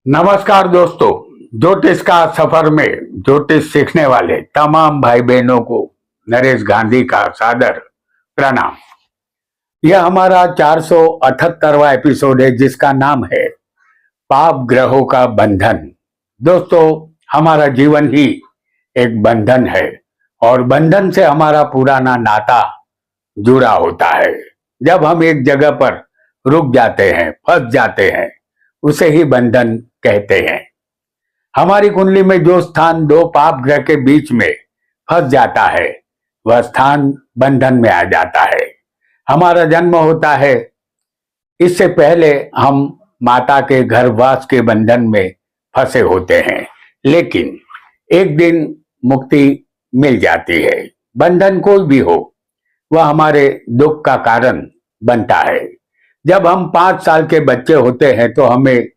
नमस्कार दोस्तों। ज्योतिष का सफर में ज्योतिष सीखने वाले तमाम भाई बहनों को नरेश गांधी का सादर प्रणाम। यह हमारा 478वां एपिसोड है जिसका नाम है पाप ग्रहों का बंधन। दोस्तों, हमारा जीवन ही एक बंधन है और बंधन से हमारा पुराना नाता जुड़ा होता है। जब हम एक जगह पर रुक जाते हैं, फंस जाते हैं, उसे ही बंधन कहते हैं। हमारी कुंडली में जो स्थान दो पाप ग्रह के बीच में फंस जाता है वह स्थान बंधन में आ जाता है। हमारा जन्म होता है, इससे पहले हम माता के गर्भवास के बंधन में फंसे होते हैं, लेकिन एक दिन मुक्ति मिल जाती है। बंधन कोई भी हो, वह हमारे दुख का कारण बनता है। जब हम 5 साल के बच्चे होते हैं तो हमें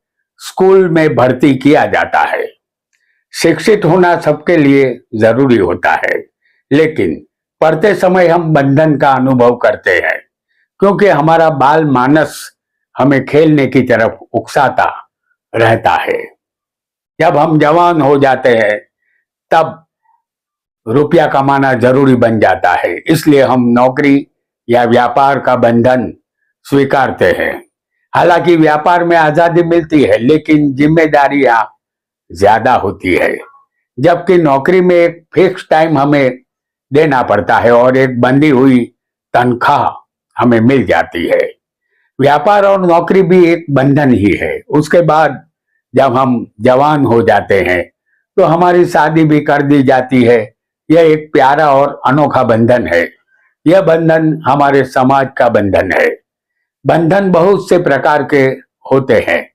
स्कूल में भर्ती किया जाता है। शिक्षित होना सबके लिए जरूरी होता है, लेकिन पढ़ते समय हम बंधन का अनुभव करते हैं, क्योंकि हमारा बाल मानस हमें खेलने की तरफ उकसाता रहता है। जब हम जवान हो जाते हैं तब रुपया कमाना जरूरी बन जाता है, इसलिए हम नौकरी या व्यापार का बंधन स्वीकारते हैं। हालांकि व्यापार में आजादी मिलती है, लेकिन जिम्मेदारियां ज्यादा होती है, जबकि नौकरी में एक फिक्स टाइम हमें देना पड़ता है और एक बंधी हुई तनख्वाह हमें मिल जाती है। व्यापार और नौकरी भी एक बंधन ही है। उसके बाद जब हम जवान हो जाते हैं तो हमारी शादी भी कर दी जाती है। यह एक प्यारा और अनोखा बंधन है। यह बंधन हमारे समाज का बंधन है। बंधन बहुत से प्रकार के होते हैं।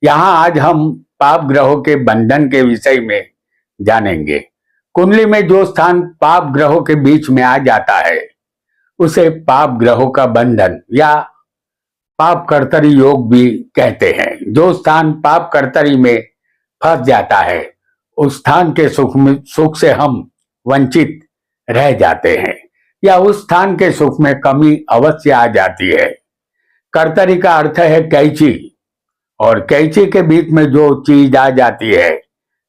यहाँ आज हम पाप ग्रहों के बंधन के विषय में जानेंगे। कुंडली में जो स्थान पाप ग्रहों के बीच में आ जाता है उसे पाप ग्रहों का बंधन या पाप कर्तरी योग भी कहते हैं। जो स्थान पाप कर्तरी में फंस जाता है उस स्थान के सुख से हम वंचित रह जाते हैं, या उस स्थान के सुख में कमी अवश्य आ जाती है। कर्तरी का अर्थ है कैंची, और कैंची के बीच में जो चीज आ जाती है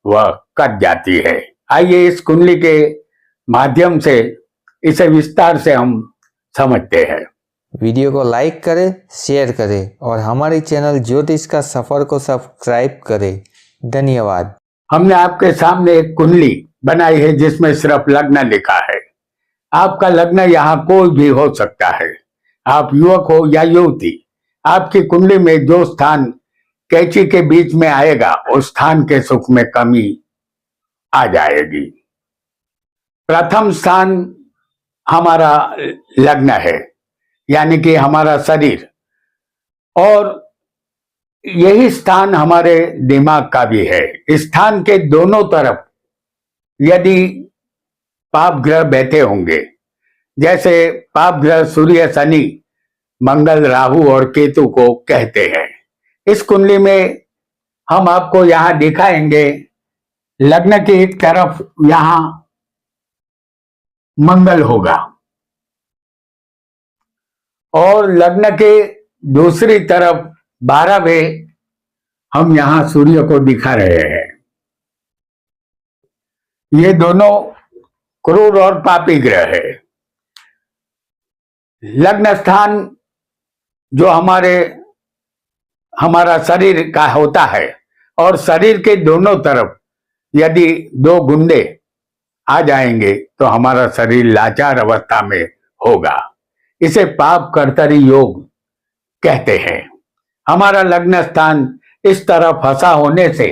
वह कट जाती है। आइए इस कुंडली के माध्यम से इसे विस्तार से हम समझते हैं। वीडियो को लाइक करें, शेयर करें और हमारे चैनल ज्योतिष का सफर को सब्सक्राइब करें। धन्यवाद। हमने आपके सामने एक कुंडली बनाई है जिसमें सिर्फ लग्न लिखा है। आपका लग्न यहाँ कोई भी हो सकता है, आप युवक हो या युवती। आपकी कुंडली में जो स्थान कैंची के बीच में आएगा उस स्थान के सुख में कमी आ जाएगी। प्रथम स्थान हमारा लग्न है, यानी कि हमारा शरीर, और यही स्थान हमारे दिमाग का भी है। इस स्थान के दोनों तरफ यदि पाप ग्रह बैठे होंगे, जैसे पाप ग्रह सूर्य, शनि, मंगल, राहु और केतु को कहते हैं। इस कुंडली में हम आपको यहां दिखाएंगे लग्न की एक तरफ यहां मंगल होगा और लग्न के दूसरी तरफ 12वें हम यहां सूर्य को दिखा रहे हैं। ये दोनों क्रूर और पापी ग्रह है। लग्न स्थान जो हमारा शरीर का होता है, और शरीर के दोनों तरफ यदि 2 गुंडे आ जाएंगे तो हमारा शरीर लाचार अवस्था में होगा। इसे पाप कर्तरी योग कहते हैं। हमारा लग्न स्थान इस तरह फंसा होने से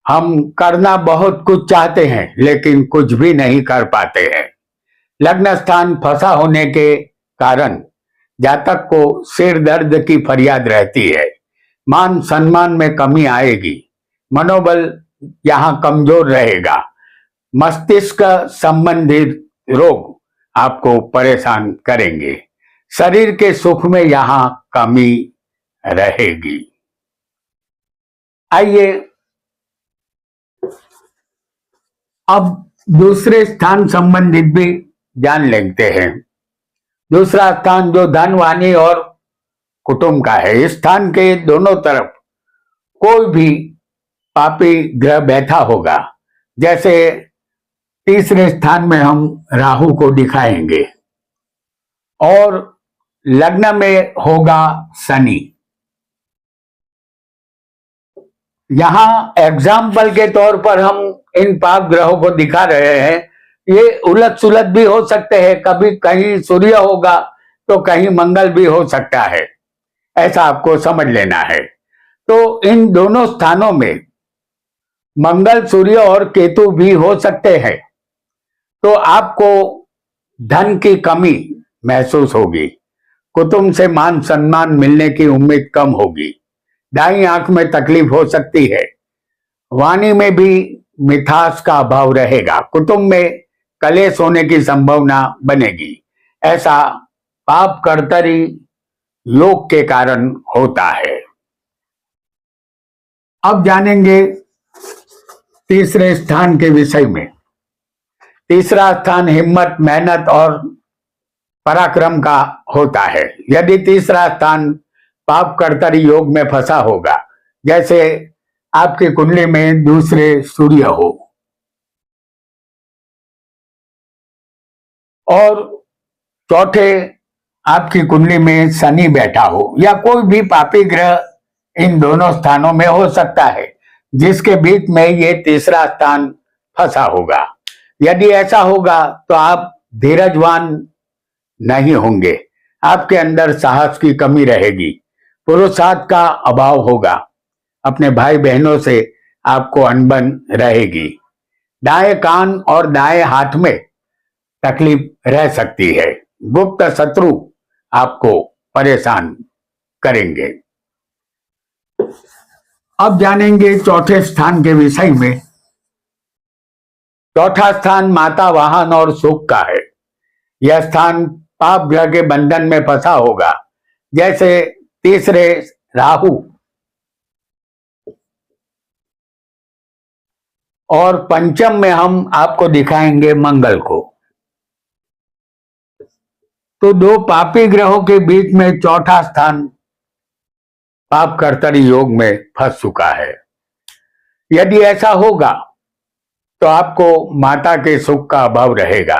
हम करना बहुत कुछ चाहते हैं लेकिन कुछ भी नहीं कर पाते हैं। लग्न स्थान फंसा होने के कारण जातक को सिर दर्द की फरियाद रहती है, मान सम्मान में कमी आएगी, मनोबल यहाँ कमजोर रहेगा, मस्तिष्क संबंधित रोग आपको परेशान करेंगे, शरीर के सुख में यहाँ कमी रहेगी। आइए अब दूसरे स्थान संबंधित भी जान लेते हैं। दूसरा स्थान जो धन, वाणी और कुटुंब का है, इस स्थान के दोनों तरफ कोई भी पापी ग्रह बैठा होगा, जैसे तीसरे स्थान में हम राहु को दिखाएंगे और लग्न में होगा शनि। यहां एग्जाम्पल के तौर पर हम इन पाप ग्रहों को दिखा रहे हैं। ये उलट सुलट भी हो सकते हैं, कभी कहीं सूर्य होगा तो कहीं मंगल भी हो सकता है, ऐसा आपको समझ लेना है। तो इन दोनों स्थानों में मंगल, सूर्य और केतु भी हो सकते हैं, तो आपको धन की कमी महसूस होगी, कुटुंब से मान सम्मान मिलने की उम्मीद कम होगी, दाईं आंख में तकलीफ हो सकती है, वाणी में भी मिठास का अभाव रहेगा, कुटुंब में कलेश होने की संभावना बनेगी। ऐसा पाप कर्तरी योग के कारण होता है। अब जानेंगे तीसरे स्थान के विषय में। तीसरा स्थान हिम्मत, मेहनत और पराक्रम का होता है। यदि तीसरा स्थान पाप कर्तरी योग में फंसा होगा, जैसे आपकी कुंडली में दूसरे सूर्य हो और चौथे आपकी कुंडली में शनि बैठा हो, या कोई भी पापी ग्रह इन दोनों स्थानों में हो सकता है, जिसके बीच में ये तीसरा स्थान फंसा होगा। यदि ऐसा होगा तो आप धीरजवान नहीं होंगे, आपके अंदर साहस की कमी रहेगी, पुरुषार्थ का अभाव होगा, अपने भाई बहनों से आपको अनबन रहेगी, दाएं कान और दाएं हाथ में तकलीफ रह सकती है, गुप्त शत्रु आपको परेशान करेंगे। अब जानेंगे चौथे स्थान के विषय में। चौथा स्थान माता, वाहन और सुख का है। यह स्थान पाप ग्रह के बंधन में फंसा होगा, जैसे तीसरे राहु और पंचम में हम आपको दिखाएंगे मंगल को। तो दो पापी ग्रहों के बीच में चौथा स्थान पाप कर्तरी योग में फंस चुका है। यदि ऐसा होगा तो आपको माता के सुख का अभाव रहेगा,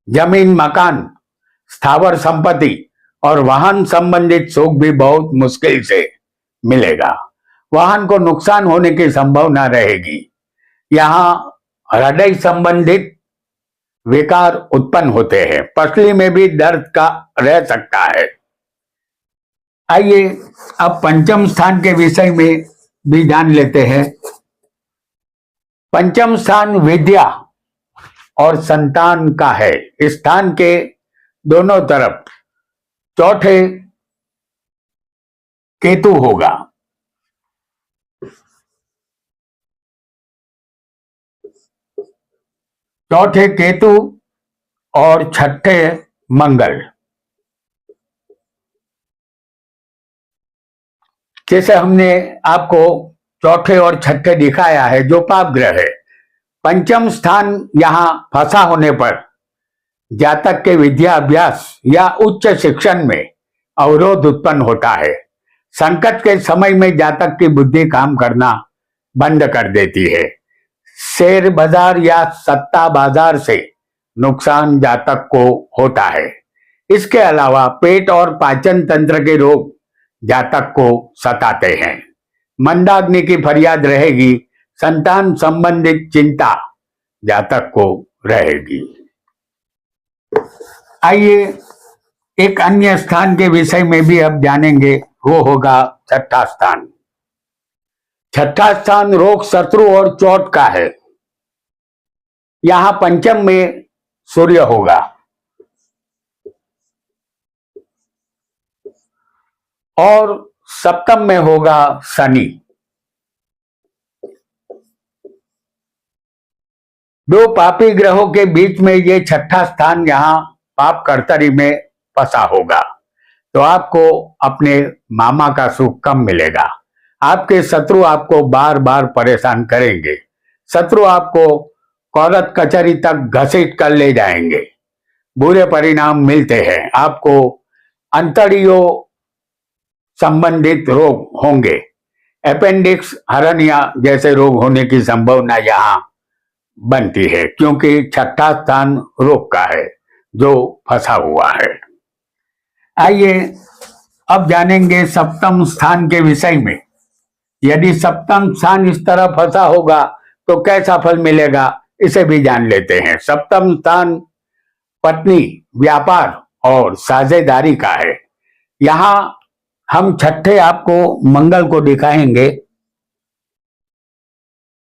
जमीन, मकान, स्थावर संपत्ति और वाहन संबंधित सुख भी बहुत मुश्किल से मिलेगा, वाहन को नुकसान होने की संभावना रहेगी, यहाँ हृदय संबंधित विकार उत्पन्न होते हैं, पसली में भी दर्द का रह सकता है। आइए अब पंचम स्थान के विषय में भी जान लेते हैं। पंचम स्थान विद्या और संतान का है। इस स्थान के दोनों तरफ चौथे केतु होगा। चौथे केतु और छठे मंगल। जैसे हमने आपको चौथे और छठे दिखाया है जो पाप ग्रह है, पंचम स्थान यहां फंसा होने पर जातक के विद्या अभ्यास या उच्च शिक्षण में अवरोध उत्पन्न होता है। संकट के समय में जातक की बुद्धि काम करना बंद कर देती है। शेयर बाजार या सट्टा बाजार से नुकसान जातक को होता है। इसके अलावा पेट और पाचन तंत्र के रोग जातक को सताते हैं। मंदाग्नि की फरियाद रहेगी। संतान संबंधित चिंता जातक को रहेगी। आइए एक अन्य स्थान के विषय में भी अब जानेंगे, वो होगा छठा स्थान। छठा स्थान रोग, शत्रु और चोट का है। यहां पंचम में सूर्य होगा और सप्तम में होगा शनि। दो पापी ग्रहों के बीच में ये छठा स्थान यहां पाप कर्तरी में फंसा होगा, तो आपको अपने मामा का सुख कम मिलेगा। आपके शत्रु आपको बार बार परेशान करेंगे। शत्रु आपको कोर्ट कचहरी तक घसीट कर ले जाएंगे। बुरे परिणाम मिलते हैं। आपको अंतड़ियों संबंधित रोग होंगे। अपेंडिक्स, हर्निया जैसे रोग होने की संभावना यहाँ बनती है, क्योंकि छठा स्थान रोग का है जो फंसा हुआ है। आइए अब जानेंगे सप्तम स्थान के विषय में। यदि सप्तम स्थान इस तरह फंसा होगा तो कैसा फल मिलेगा, इसे भी जान लेते हैं। सप्तम स्थान पत्नी, व्यापार और साझेदारी का है। यहाँ हम छठे आपको मंगल को दिखाएंगे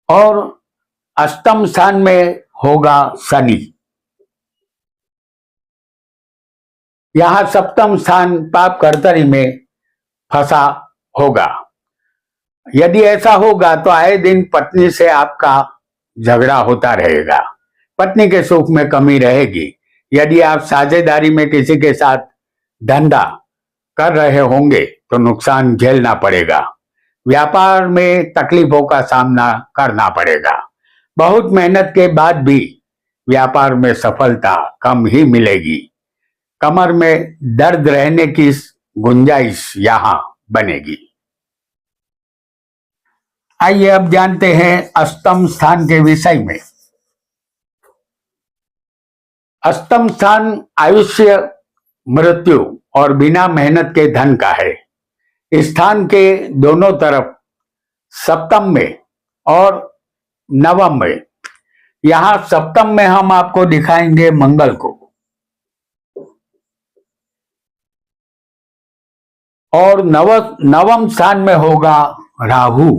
और अष्टम स्थान में होगा शनि। यहाँ सप्तम स्थान पाप कर्तरी में फंसा होगा। यदि ऐसा होगा तो आए दिन पत्नी से आपका झगड़ा होता रहेगा, पत्नी के सुख में कमी रहेगी। यदि आप साझेदारी में किसी के साथ धंधा कर रहे होंगे तो नुकसान झेलना पड़ेगा। व्यापार में तकलीफों का सामना करना पड़ेगा। बहुत मेहनत के बाद भी व्यापार में सफलता कम ही मिलेगी। कमर में दर्द रहने की गुंजाइश यहाँ बनेगी। आइए अब जानते हैं अष्टम स्थान के विषय में। अष्टम स्थान आयुष्य, मृत्यु और बिना मेहनत के धन का है। इस स्थान के दोनों तरफ सप्तम में और नवम में। यहाँ सप्तम में हम आपको दिखाएंगे मंगल को और नवम स्थान में होगा राहु।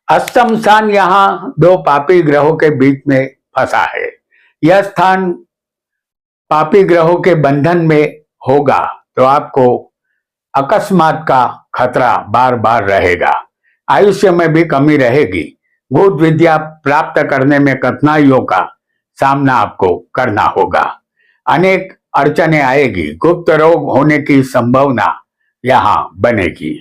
अष्टम स्थान यहाँ दो पापी ग्रहों के बीच में फंसा है। यह स्थान पापी ग्रहों के बंधन में होगा तो आपको अकस्मात का खतरा बार बार रहेगा। आयुष्य में भी कमी रहेगी। भूत विद्या प्राप्त करने में कठिनाइयों का सामना आपको करना होगा। अनेक अड़चने आएगी। गुप्त रोग होने की संभावना यहाँ बनेगी।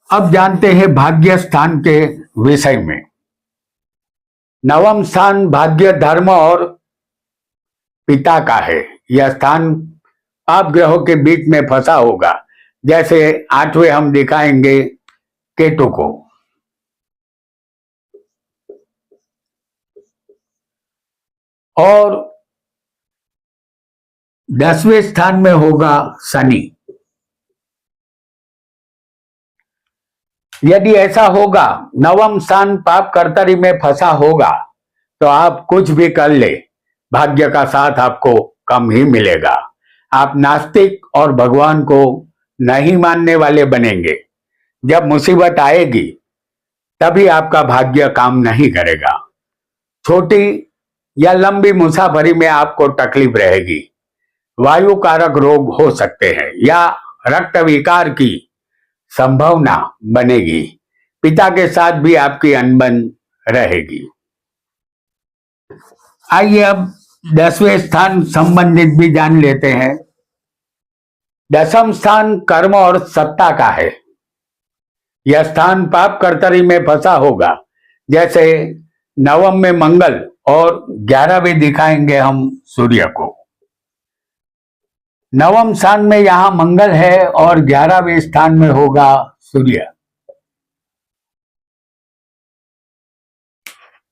अब जानते हैं भाग्य स्थान के विषय में। नवम स्थान भाग्य, धर्म और पिता का है। यह स्थान पाप ग्रहों के बीच में फंसा होगा। जैसे आठवें हम दिखाएंगे केतु को और 10वें स्थान में होगा शनि। यदि ऐसा होगा, नवम स्थान पाप कर्तरी में फंसा होगा तो आप कुछ भी कर ले, भाग्य का साथ आपको कम ही मिलेगा। आप नास्तिक और भगवान को नहीं मानने वाले बनेंगे। जब मुसीबत आएगी तभी आपका भाग्य काम नहीं करेगा। छोटी या लंबी मुसाफरी में आपको तकलीफ रहेगी। वायु कारक रोग हो सकते हैं या रक्त विकार की संभावना बनेगी। पिता के साथ भी आपकी अनबन रहेगी। आइए अब 10वें स्थान संबंधित भी जान लेते हैं। 10वां स्थान कर्म और सत्ता का है। यह स्थान पाप कर्तरी में फंसा होगा। जैसे नवम में मंगल और 11वें दिखाएंगे हम सूर्य को। नवम स्थान में यहां मंगल है और 11वें स्थान में होगा सूर्य।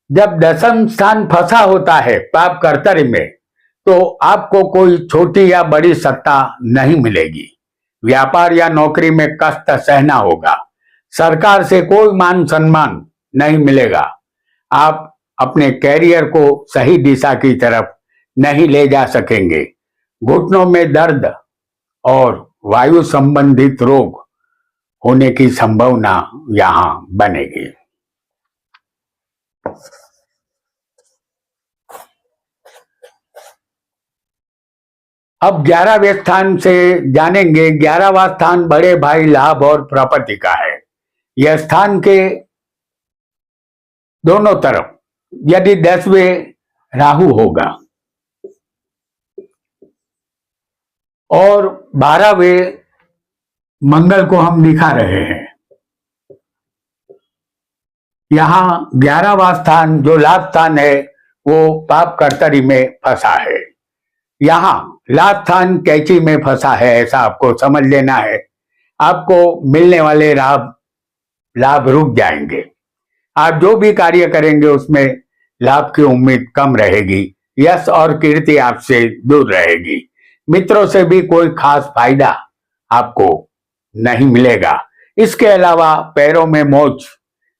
जब 10वां स्थान फंसा होता है पाप कर्तरी में तो आपको कोई छोटी या बड़ी सत्ता नहीं मिलेगी। व्यापार या नौकरी में कष्ट सहना होगा। सरकार से कोई मान सम्मान नहीं मिलेगा। आप अपने कैरियर को सही दिशा की तरफ नहीं ले जा सकेंगे। घुटनों में दर्द और वायु संबंधित रोग होने की संभावना यहां बनेगी। अब 11वें स्थान से जानेंगे। 11वां स्थान बड़े भाई, लाभ और प्रॉपर्टी का है। यह स्थान के दोनों तरफ यदि 10वें राहु होगा और 12वें मंगल को हम दिखा रहे हैं। यहां 11वां स्थान जो लाभ स्थान है वो पाप कर्तरी में फंसा है। यहाँ लाभ स्थान कैची में फंसा है, ऐसा आपको समझ लेना है। आपको मिलने वाले लाभ रुक जाएंगे। आप जो भी कार्य करेंगे उसमें लाभ की उम्मीद कम रहेगी। यश और कीर्ति आपसे दूर रहेगी। मित्रों से भी कोई खास फायदा आपको नहीं मिलेगा। इसके अलावा पैरों में मोच,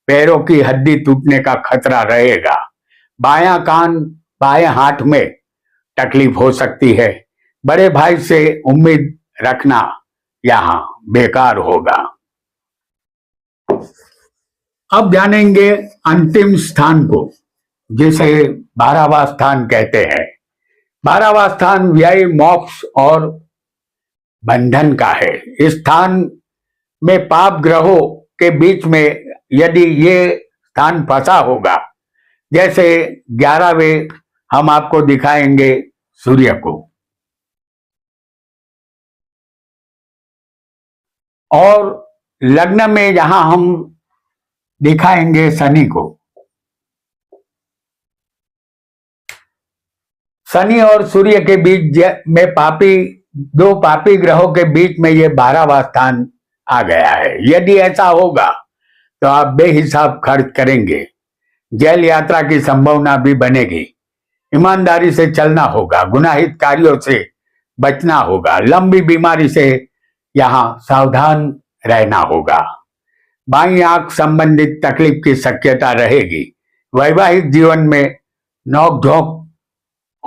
पैरों की हड्डी टूटने का खतरा रहेगा। बायां कान, बाएं हाथ में तकलीफ हो सकती है। बड़े भाई से उम्मीद रखना यहां बेकार होगा। अब जानेंगे अंतिम स्थान को, जिसे 12वां स्थान कहते हैं। 12वां स्थान व्यय, मोक्ष और बंधन का है। इस स्थान में पाप ग्रहों के बीच में यदि ये स्थान फंसा होगा, जैसे 11वें हम आपको दिखाएंगे सूर्य को, और लग्न में जहां हम दिखाएंगे शनि को। शनि और सूर्य के बीच में दो पापी ग्रहों के बीच में ये 12वां स्थान आ गया है। यदि ऐसा होगा तो आप बेहिसाब खर्च करेंगे। जेल यात्रा की संभावना भी बनेगी। ईमानदारी से चलना होगा। गुनाहित कार्यों से बचना होगा। लंबी बीमारी से यहां सावधान रहना होगा। बाईं आंख संबंधित तकलीफ की शक्यता रहेगी। वैवाहिक जीवन में नोक-झोंक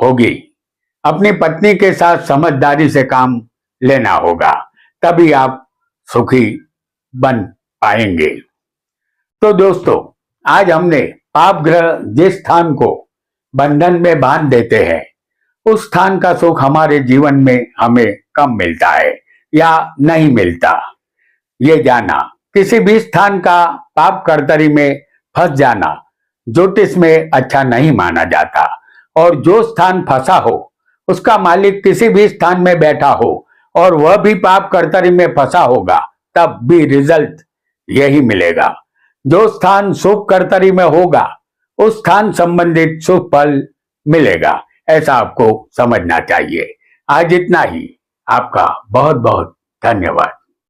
होगी। अपनी पत्नी के साथ समझदारी से काम लेना होगा, तभी आप सुखी बन पाएंगे। तो दोस्तों, आज हमने पाप ग्रह जिस स्थान को बंधन में बांध देते हैं, उस स्थान का सुख हमारे जीवन में हमें कम मिलता है या नहीं मिलता, ये जाना। किसी भी स्थान का पाप कर्तरी में फंस जाना ज्योतिष में अच्छा नहीं माना जाता। और जो स्थान फंसा हो, उसका मालिक किसी भी स्थान में बैठा हो और वह भी पाप कर्तरी में फंसा होगा, तब भी रिजल्ट यही मिलेगा। जो स्थान शुभ कर्तरी में होगा, उस स्थान संबंधित शुभ फल मिलेगा, ऐसा आपको समझना चाहिए। आज इतना ही। आपका बहुत बहुत धन्यवाद।